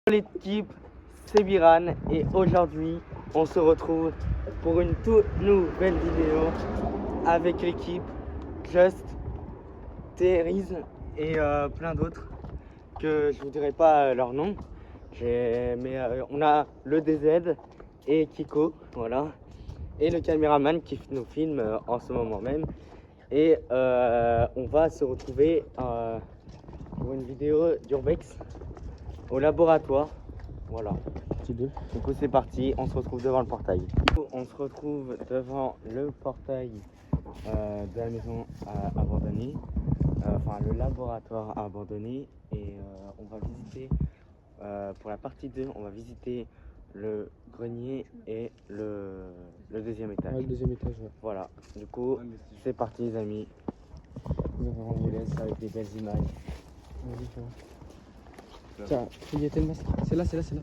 L'équipe, c'est Biran et aujourd'hui on se retrouve pour une toute nouvelle vidéo avec l'équipe Just, Thérise et plein d'autres que je vous dirai pas leur nom. Mais on a le DZ et Kiko, voilà, et le caméraman qui nous filme en ce moment même. Et on va se retrouver pour une vidéo d'Urbex au laboratoire. Voilà. Du coup c'est parti, on se retrouve devant le portail. On se retrouve devant le portail de la maison abandonnée, enfin le laboratoire abandonné, et on va visiter, pour la partie 2, on va visiter le grenier et le deuxième étage. Ouais, le deuxième étage, ouais. Voilà, du coup c'est parti les amis. On vous laisse avec des belles images. Vas-y, fais-moi. Tiens, il y a tel masque. C'est là, c'est là, c'est là.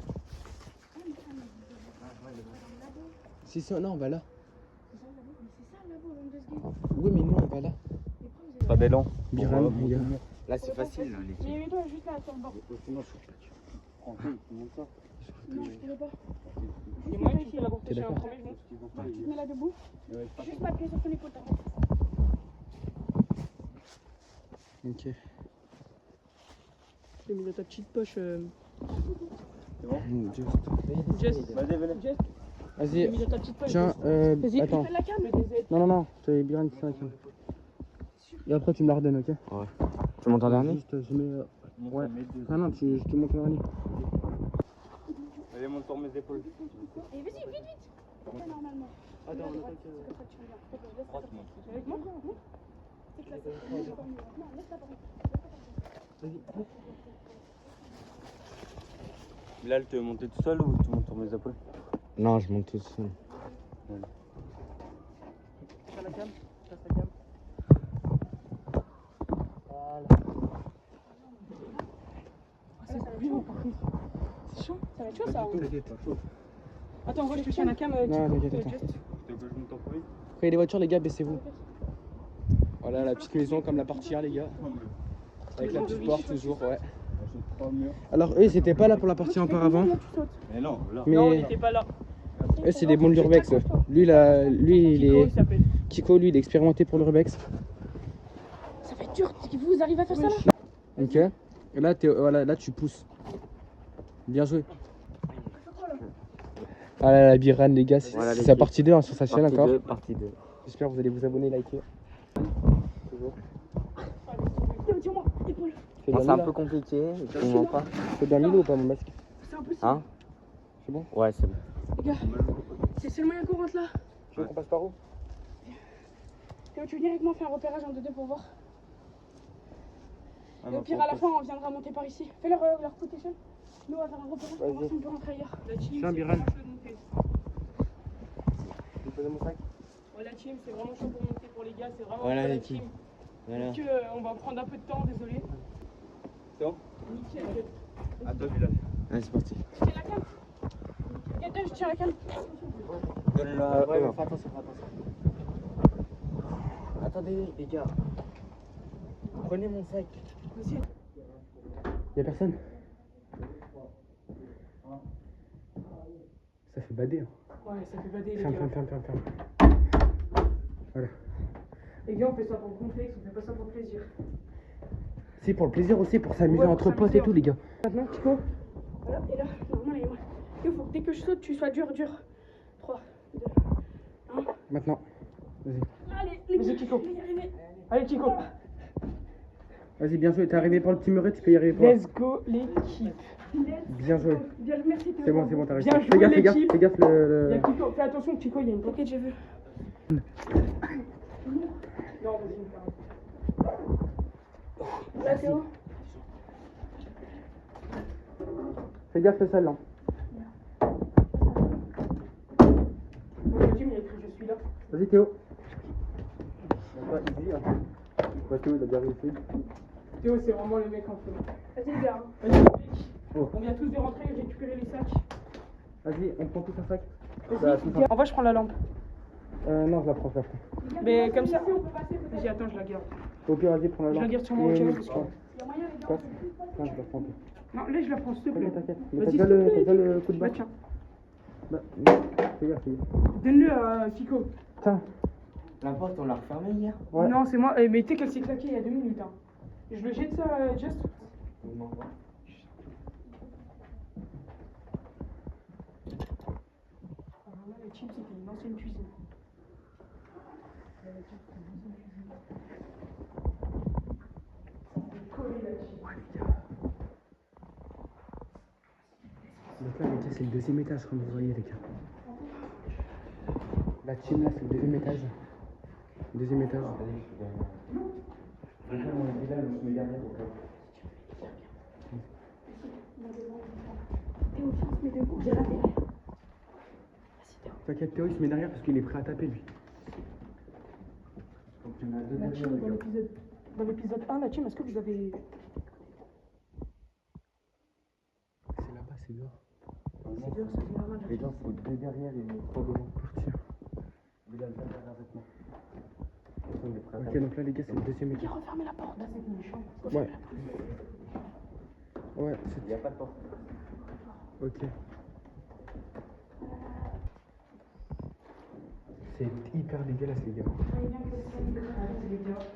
Si, si, non, on va là. Oui, mais nous, on va là. Pas d'élan. Biran, il y a... Là c'est facile, là, l'équipe. Mais toi juste là sur le bord. Non, je pourrais pas. Il y a moyen que tu fais la porte chez un premier, tu te mets là debout. Juste pas de pied sur ton épaule, t'inquiète. Ok. Tu l'as mis dans ta petite poche. Just. Vas-y, venez. Tu l'as Vas-y, mis dans ta petite poche. tiens, Vas-y, attends. fais la cam. Non, non, non, c'est Biran qui fait la cam. Et après, tu me la redonnes, ok? Ouais. Tu montes en dernier? Juste, je mets... ouais. Non, non, je te monte en dernier. Allez, monte sur mes épaules. Et vas-y, vite, vite. Fais normalement. Attends, C'est comme ça que tu reviens. Avec moi. C'est classé. Non, laisse la porte. Bilal, tu veux monter tout seul ou tu montes sur mes épaules? Non, je monte tout seul. Fais la cam, fais la cam. Voilà. Ça va être chaud par contre. C'est chaud. Ça va être chaud ça. T'inquiète, pas chaud. Attends, moi je te tiens la cam. Non, t'inquiète, attends. Tu veux que je monte en premier? Après, il y a les voitures, les gars, baissez-vous. Voilà, la petite maison comme la partie A, les gars. Avec la petite porte, toujours, ouais. Alors, eux, ils étaient pas là pour la partie auparavant. Mais non, là. Mais Non, on n'était pas là. eux, c'est des bons de l'urbex. Lui, là, lui, il Kiko, est. il s'appelle. Kiko, lui, il est expérimenté pour l'urbex. Ça va être dur. Vous arrivez à faire ça là? Ok. Et là, voilà, là, tu pousses. Bien joué. Ah là, la Biran, les gars, c'est Voilà, la l'équipe. partie 2 sur sa chaîne Partie encore. 2, partie 2. J'espère que vous allez vous abonner, liker. Toujours. Tiens-moi, épaule. C'est Bon, bien c'est un mis, peu là. compliqué, je comprends pas. C'est bien mis là ou pas mon masque? C'est impossible. Hein? C'est bon? Ouais, c'est bon. Les gars, c'est seulement un courant là. Tu veux qu'on passe par où? Théo, tu veux venir avec moi faire un repérage en 2-2 pour voir? Et au pire, à la fin, on viendra monter par ici. Fais leur côté seul. Nous, on va faire un repérage pour voir si on peut rentrer ailleurs. La team, Tiens, c'est Biran. vraiment chaud de monter. Vous posez mon sac? Ouais, la team, c'est vraiment chaud pour monter pour les gars. C'est vraiment Voilà, chaud, la l'équipe. team. Voilà. Donc, on va prendre un peu de temps, désolé. C'est bon? Nickel. À toi, Bilal. Allez, c'est parti. Tu tiens la cam? Gaëtan, je tiens la cam. Donne-la. Ouais, fais attention, fais attention. Attendez, les gars. Prenez mon sac. Vas-y. Y'a personne? Ça fait bader. Hein. Ouais, ça fait bader les Ferme, gars. ferme. Voilà. Les gars, on fait ça pour le complexe, on fait pas ça pour le plaisir. Si, pour le plaisir aussi, pour s'amuser Ouais, pour entre potes s'amuser, et tout, les gars. Maintenant, Kiko. Voilà, et là, normalement, il faut que dès que je saute, tu sois dur. 3, 2, 1. Maintenant. Vas-y. Allez, les Vas-y, Kiko. Allez, Kiko. Vas-y, bien joué. T'es arrivé par le petit muret, tu peux y arriver. Toi. Let's go, l'équipe. Bien joué. Bien, merci, Théo. C'est bon, t'as réussi. Bien Fais joué, gaffe, l'équipe. fais gaffe Il y a le... Kiko, fais attention, Kiko, il y a une pocket, j'ai vu. Non, vas-y, là, Théo. Fais gaffe le sol, là. Mon team, il y a écrit je suis là. Vas-y, Théo. Ouais, Théo, il a bien réussi. Théo, c'est vraiment le mec en feu. Vas-y, les gars. Vas-y, mec. Oh. On vient tous de rentrer et récupérer les sacs. Vas-y, on prend tous un sac. Vas-y, en vrai, je prends la lampe. Non, je la prends, ça. Mais comme ça, vas-y, attends, je la garde. Au pire, vas-y, prends la Je lampe. la garde sur moi au cas où, parce que- Passe. Tiens, je la prends. Non, là, je la prends, s'il te plaît. T'inquiète. Mais Vas-y, t'as s'il te plaît. déjà le coup de Bah, barre. tiens. Bah, fais gaffe, fais gaffe. Donne-le à Fico. Tiens. La porte, on l'a refermée hier. Ouais. Non, c'est moi. Mais tu sais qu'elle s'est claquée il y a 2 minutes. Hein. Je le jette, ça, Just. On m'envoie. Alors là, les chips, c'était une ancienne cuisine. Donc là, les gars, c'est le deuxième étage, comme vous voyez, les gars. La team, là, c'est le deuxième étage. Deuxième étage. T'inquiète, Théo, il se met derrière parce qu'il est prêt à taper, lui. La team, dans l'épisode 1, la team, est-ce que vous avez. C'est là-bas, c'est dehors. C'est dur, ça fait normal. Les gens, faut deux derrière et trois devant. Partir. Vous avez derrière avec moi. Ok, donc là, les gars, c'est le deuxième Qui étage. referme la porte? Là, c'est une chambre. Ouais. Ouais, Il n'y a pas de porte. ok. C'est hyper dégueulasse, les gars.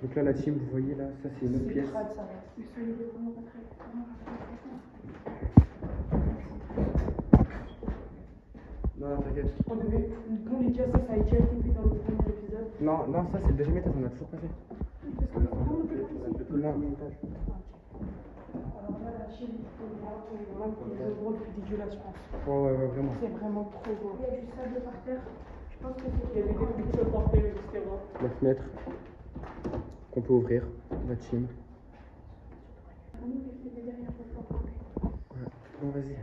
Donc là, la team, vous voyez, là, ça, c'est une autre pièce. Non, non, t'inquiète. On devait. Bon, les gars, ça a déjà été fait dans le premier épisode. Non, non, ça, c'est le deuxième étage, on a toujours pas fait. Parce que vraiment, on peut pas ici. Non. Alors là, la team, on va pour les endroits le plus dégueulasses, je pense. Ouais, vraiment. C'est vraiment trop beau. Il y a du sable par terre. Je pense que c'est. Il y avait des pixels par terre, etc. La fenêtre qu'on peut ouvrir, la team. Ouais. Bon, vas-y.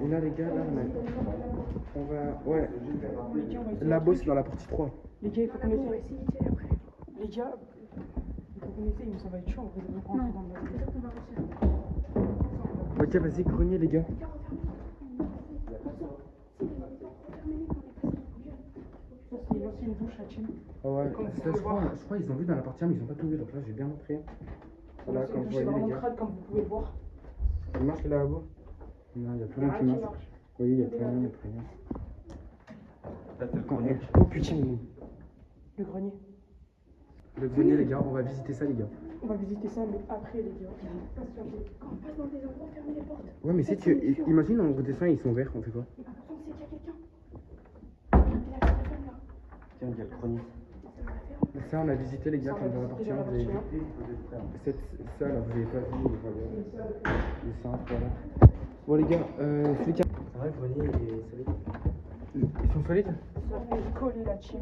Et là, les gars, là, on va. Ouais. Là-bas, c'est dans la partie 3. Les gars, il faut qu'on essaye. Les gars, il faut qu'on essaye, mais ça va être chaud. On va rentrer dans le. Ok, vas-y, grenier, les gars. Ça, c'est une ancienne douche à team. Ah ouais, Comme vous ça, pouvez je crois ils ont vu dans la partie 1, mais ils ont pas tout vu, donc là, j'ai bien montré. Voilà, comme vous C'est voyez, les vraiment gars. crade, comme vous pouvez le voir. Il marche le lavabo? Non, il n'y a plus Il y a rien qui rien qui marche. marche. Oui, il n'y a plus rien, il n'y a plus rien. Ça, c'est le Attends, premier. oh putain, Le grenier. le grenier, les gars, on va visiter ça, les gars. On va visiter ça, mais après, les gars. Patientez. Quand on passe dans des endroits, fermez les portes. Ouais, mais si tu. Imagine, on redescend et ils sont verts, on fait quoi? Et par contre, c'est qu'il y a quelqu'un. Il y a la ferme là. Tiens, il y a le grenier. Ça, on a visité, les gars, Ça, on comme a dans la partie visité 1, dans la vous avez vu. partie Ça, là, vous n'avez pas vu, voilà. Le centre, voilà. Bon, les gars, celui qui a. C'est vrai, le grenier, il est solide. Ils sont solides? Ça fait coller la team.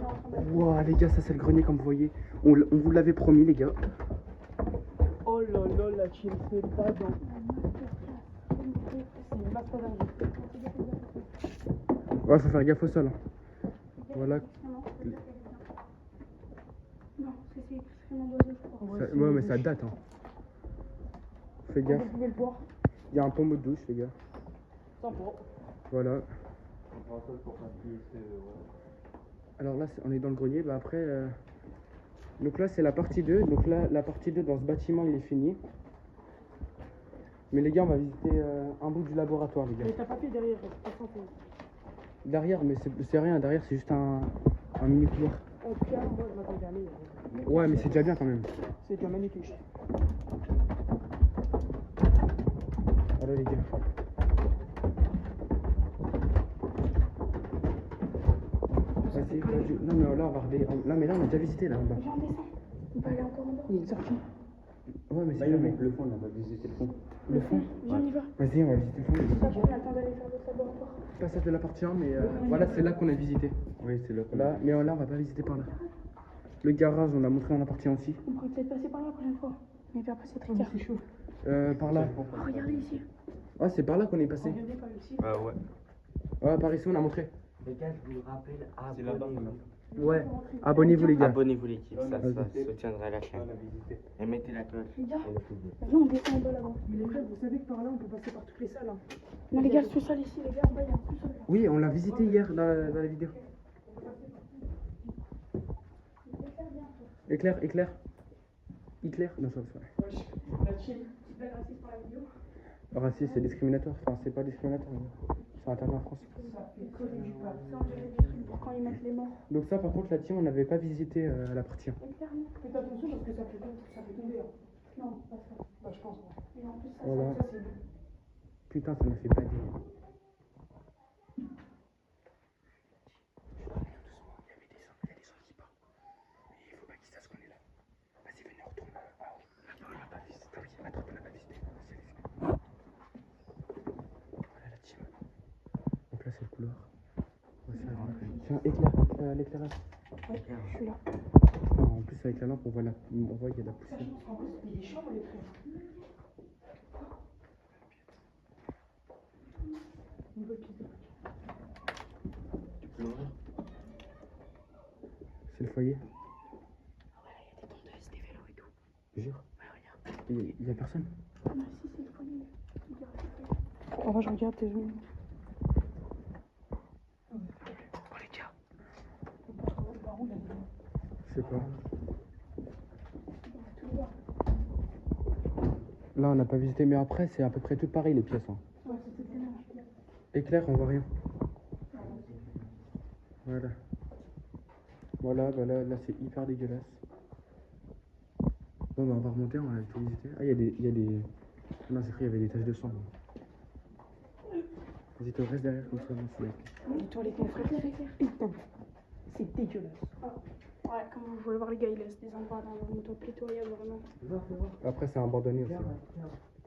Ouah, les gars, ça, c'est le grenier, comme vous voyez. On vous l'avait promis, les gars. Oh là là, la team, c'est pas dans. C'est une masse pas dingue. Ouais, faut faire gaffe au sol. Hein. Voilà. Non, parce que c'est extrêmement d'oiseaux, je crois. Ouais, mais ça date, hein. Fais gaffe. Vous pouvez le voir. Il y a un pommeau de douche, les gars. Sans pour. Voilà. Alors là, on est dans le grenier. Bah après, donc là, c'est la partie 2. Donc là, la partie 2 dans ce bâtiment, il est fini. Mais les gars, on va visiter un bout du laboratoire, les Mais gars. t'as pas fait derrière, pas santé. Derrière, mais c'est rien. Derrière, c'est juste un mini couloir. En tout cas, moi, je m'attendais à aller. Ouais, mais c'est déjà bien quand même. C'est déjà magnifique. Voilà, les gars. Vas-y, vas-y. Non, mais là, on va regarder. Là, mais là, on a déjà visité, là, en bas. Viens, on descend. On peut aller encore en bas. Il y a une sortie. Ouais, mais Là, c'est il y a jamais. le fond, là, on va visiter le fond. Le fond. Viens, on y va. Vas-y, on va visiter le fond. On attend d'aller faire notre laboratoire. Passage de la partie 1, mais voilà, c'est là qu'on a visité. Oui, c'est là. Là, mais là, on va pas visiter par là. Le garage, on a montré dans la partie 1 aussi. On pourrait peut-être passer par là la prochaine fois. Mais puis après, c'est très Mais tard. c'est chaud. Par là. Oh, regardez ici. Ah, c'est par là qu'on est passé. Regardez par ici. Ah ouais. Ouais, par ici, on a montré. Les gars, je vous le rappelle, C'est là-bas qu'on abonnez-vous. Ouais. Abonnez-vous, les gars. Abonnez-vous l'équipe, ça Vas-y. soutiendra la chaîne. On a visité. Et mettez la cloche. Les gars, pour le public. viens, on descend en bas là-bas. Mais les gars, vous savez que par là, on peut passer par toutes les salles. Hein. Non, les gars, le sous-sol ici, les gars, en bas, il y a un sous-sol. Oui, on l'a visité hier dans la vidéo. Éclair, éclair. Hitler. Non, ça va. La team, belle raciste pour la vidéo. Raciste, c'est discriminatoire. Enfin, c'est pas discriminatoire. Mais c'est interdit en France. Ça, on dirait des trucs pour quand ils mettent les morts. Donc ça, par contre, la team, on n'avait pas visité la partie 1. Clairement. Faites attention parce que ça fait tomber. Hein. Non, pas ça. Bah, je pense. Et en plus, ça, Voilà. Ça, c'est. Putain, ça m'a fait bader. Donc là c'est le couloir. Tiens, éclaire, l'éclairage. ouais, je suis là. En plus avec la lampe on voit qu'il y a de la poussière. En plus, il est chiant, les frères. Une bonne petite. Tu peux l'ouvrir? C'est le foyer. Ah ouais, il y a des tondeuses, des vélos et tout. Jure. Ouais, regarde. Il y a personne. Ah, mais si, c'est le foyer. En vrai, je regarde tes zooms. Oh les gars. Je sais pas. Là on n'a pas visité mais après c'est à peu près tout pareil les pièces. Hein. Ouais, c'est tout bien. Éclair, on voit rien. Voilà. Voilà, là c'est hyper dégueulasse. Bon bah on va remonter, on va tout visiter. Ah il y a des... Non c'est vrai, il y avait des taches de sang. Vas-y toi reste derrière comme ça, moi c'est... Les toilettes, mon frère. Putain. C'est dégueulasse. Ouais, comme vous pouvez le voir, les gars, ils laissent des endroits dans leur moto pitoyable, vraiment. Après c'est abandonné aussi.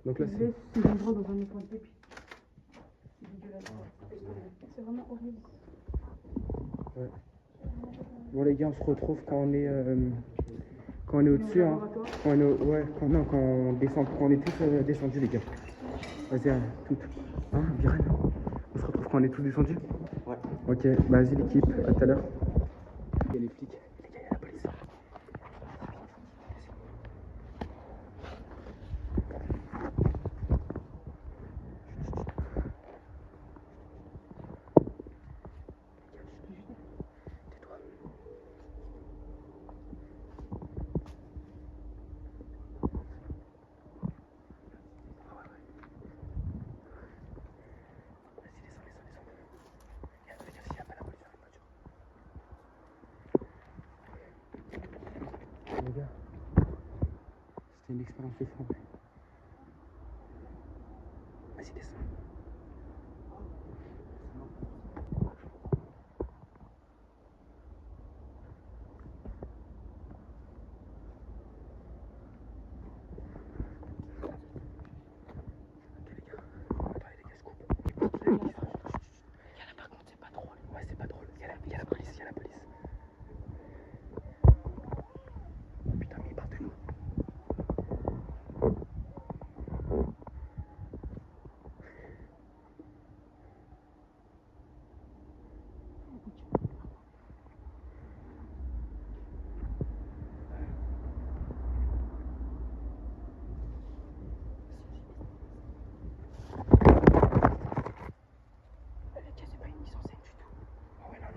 Donc là Ils c'est... laissent ces endroits dans un état de dépit. C'est dégueulasse. C'est vraiment horrible. Ouais. Bon les gars on se retrouve quand on est au-dessus hein. Quand on est quand on descend, quand on est tous descendus les gars. Vas-y toutes. Hein Biren. On se retrouve quand on est tous descendus. Ouais. Ok, bah, vas-y l'équipe, à tout à l'heure. Il y a les flics. Les gars, il y a la police. Les gars, c'était une expérience de fou. Vas-y, descends. Ok les gars, attends les gars, je coupe. Il y en a par contre, c'est pas drôle. Ouais, c'est pas drôle. Il y a la police, il y a la police. Putain, mais ils partent de nous. Les gars, c'est pas une mise en scène du tout. Oh ouais, non.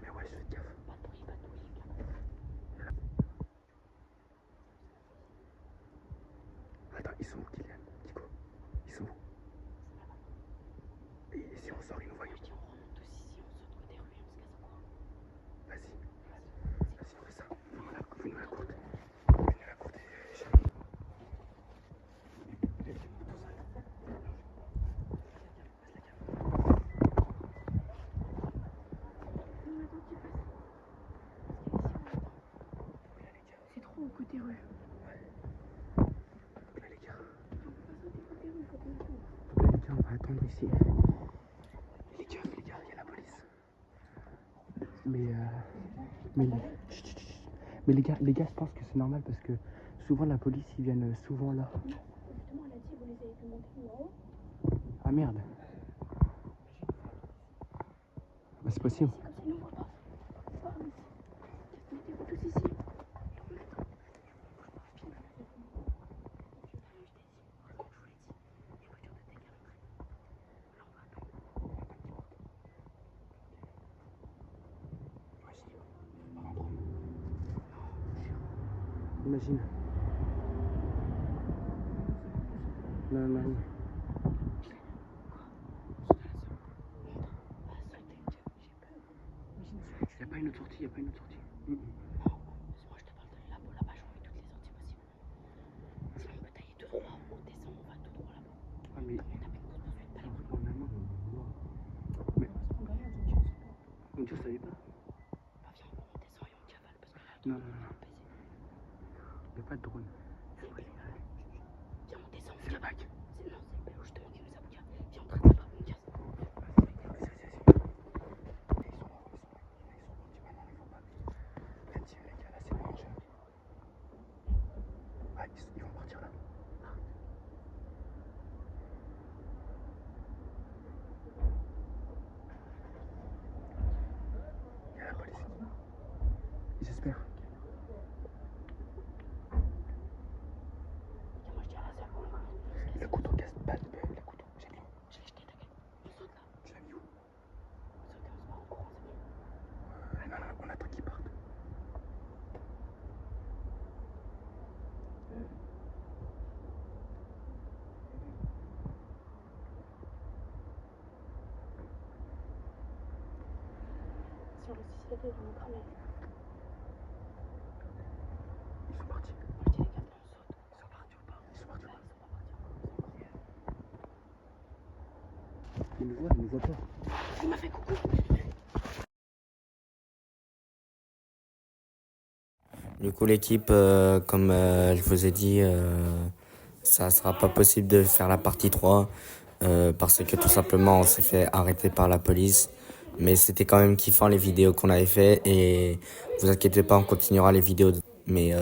Mais ouais, je fais gaffe. Pas de bruit, Attends, ils sont où, Kylian? Kiko? Ils sont où? Et si on sort, ils nous voient. on remonte tous ici, on saute des rues, on se casse en courant. Vas-y, on fait ça. Fais-nous la courte. Fais-nous la courte et jamais. C'est trop au côté rue. Donc là, les gars. On va attendre ici. Les gars, il y a la police. Mais les gars, je pense que c'est normal parce que souvent la police, ils viennent souvent là. Non, justement, elle a dit, vous les avez fait monter en haut. Ah merde. Bah, c'est possible. Comme ça, ils nous voient pas. Pas ici. Mettez-vous tous ici. Imagine. Non, non, non. Y a pas une autre sortie, y a pas une autre sortie. Moi, je te parle de là-bas, j'ai envie toutes les sorties possibles. Sinon, on peut tailler tout droit, on descend, on va tout droit là-bas. Ah, mais. Comme on tape une course poursuite, pas les En allemand. Mais. Donc, tu savais pas? Bah, viens, on descend et on cavale parce que là, Non, non, non. Y a pas de drone. viens, on descend, C'est le bac. Non, c'est le pélo, je te manque ça, Bouka. Viens, on trace là-bas, on casse. Ils vont partir là. Il y a la police. J'espère. Viens, moi, je dis à la salle, on va. Le couteau casse pas le couteau. J'ai mis où? Je l'ai jeté, t'inquiète. On saute là. Tu l'as mis où? On saute, on se bat en courant, c'est bon. Non, non, on attend qu'ils partent. Si on reste ici, les deux, ils vont nous cramer. Ils sont partis. Moi, je dis, les gars, viens, on saute. Ils sont partis ou pas? Ils sont partis ou pas? Ils sont pas partis. Ils nous voient pas. Il m'a fait coucou. Du coup, l'équipe, comme je vous ai dit, ça sera pas possible de faire la partie 3 parce que tout simplement on s'est fait arrêter par la police. Mais c'était quand même kiffant les vidéos qu'on avait fait et vous inquiétez pas, on continuera les vidéos. Mais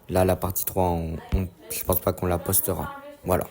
là, la partie 3, je pense pas qu'on la postera. Voilà.